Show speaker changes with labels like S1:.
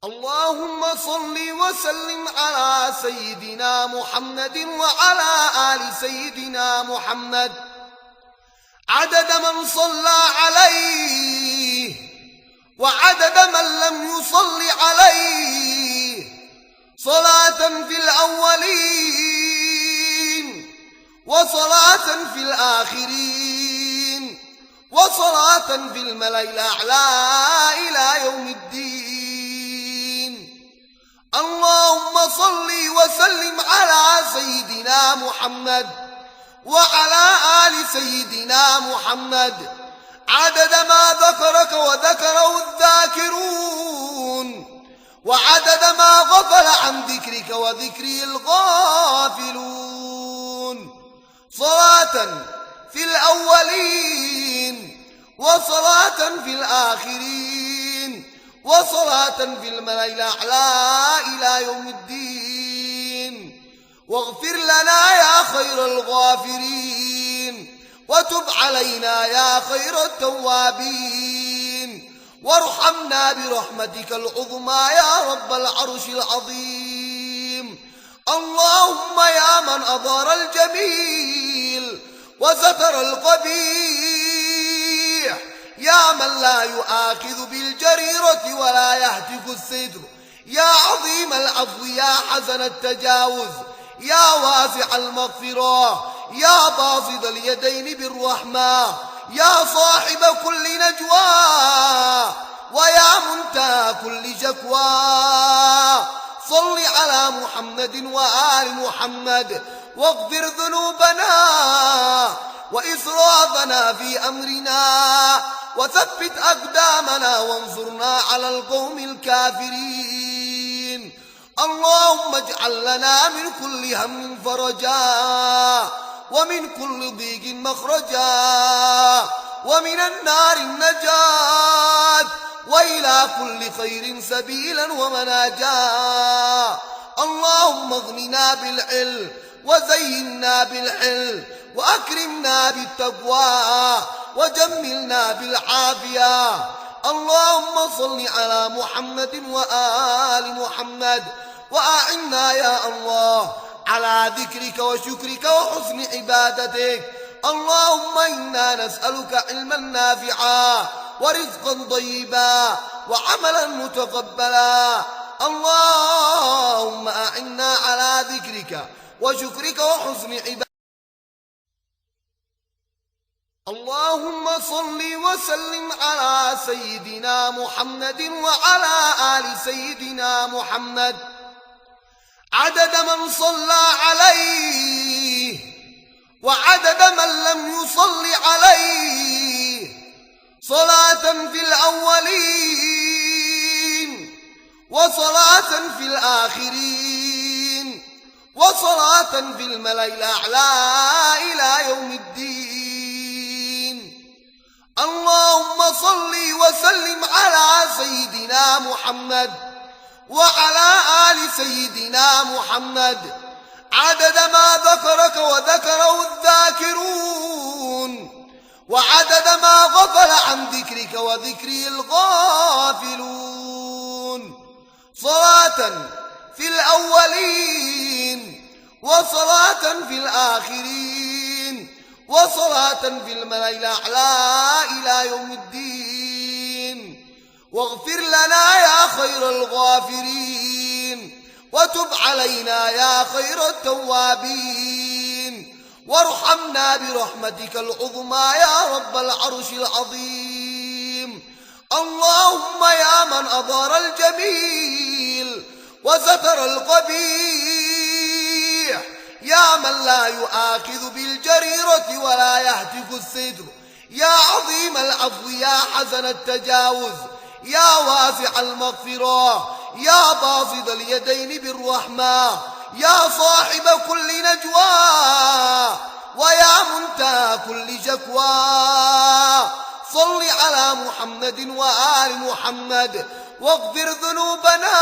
S1: اللهم صل وسلم على سيدنا محمد وعلى آل سيدنا محمد عدد من صلى عليه وعدد من لم يصل عليه، صلاة في الأولين وصلاة في الآخرين وصلاة في الملأ الأعلى إلى يوم الدين. اللهم صل وسلم على سيدنا محمد وعلى آل سيدنا محمد عدد ما ذكرك وذكره الذاكرون وعدد ما غفل عن ذكرك وذكره الغافلون، صلاة في الأولين وصلاة في الآخرين وصلاة في الملأ الأعلى إلى يوم الدين. واغفر لنا يا خير الغافرين وتب علينا يا خير التوابين، وارحمنا برحمتك العظمى يا رب العرش العظيم. اللهم يا من أظهر الجميل وستر القبيح، يا من لا يؤاخذ بالجريرة ولا يهتك الستر، يا عظيم العفو يا حسن التجاوز، يا واسع المغفرة، يا باسط اليدين بالرحمة، يا صاحب كل نجوى ويا منتهى كل شكوى، صل على محمد وآل محمد واغفر ذنوبنا وإسرافنا في أمرنا وثبت أقدامنا وانصرنا على القوم الكافرين. اللهم اجعل لنا من كل هم فرجا ومن كل ضيق مخرجا ومن النار النجاة وإلى كل خير سبيلا ومناجا. اللهم اغننا بالعلم وزينا بالحلم وأكرمنا بالتقوى وجملنا بالعافية. اللهم صل على محمد وآل محمد وأعنا يا الله على ذكرك وشكرك وحسن عبادتك. اللهم إنا نسألك علما نافعا ورزقا طيبا وعملا متقبلا. اللهم أعنا على ذكرك وشكرك وحسن عبادتك. اللهم صل وسلم على سيدنا محمد وعلى آل سيدنا محمد عدد من صلى عليه وعدد من لم يصل عليه، صلاة في الأولين وصلاة في الآخرين وصلاة في الملأ الأعلى إلى يوم الدين. اللهم صل وسلم على سيدنا محمد وعلى آل سيدنا محمد عدد ما ذكرك وذكره الذاكرون وعدد ما غفل عن ذكرك وذكره الغافلون، صلاة في الأولين وصلاة في الآخرين وصلاة في الملأ الأعلى إلى يوم الدين. واغفر لنا يا خير الغافرين وتب علينا يا خير التوابين، وارحمنا برحمتك العظمى يا رب العرش العظيم. اللهم يا من أظهر الجميل وستر القبيح، يا من لا يؤاخذ بالجريرة ولا يهتك الستر، يا عظيم العفو يا حسن التجاوز، يا واسع المغفرة، يا باسط اليدين بالرحمة، يا صاحب كل نجوى ويا منتهى كل شكوى، صل على محمد وآل محمد واغفر ذنوبنا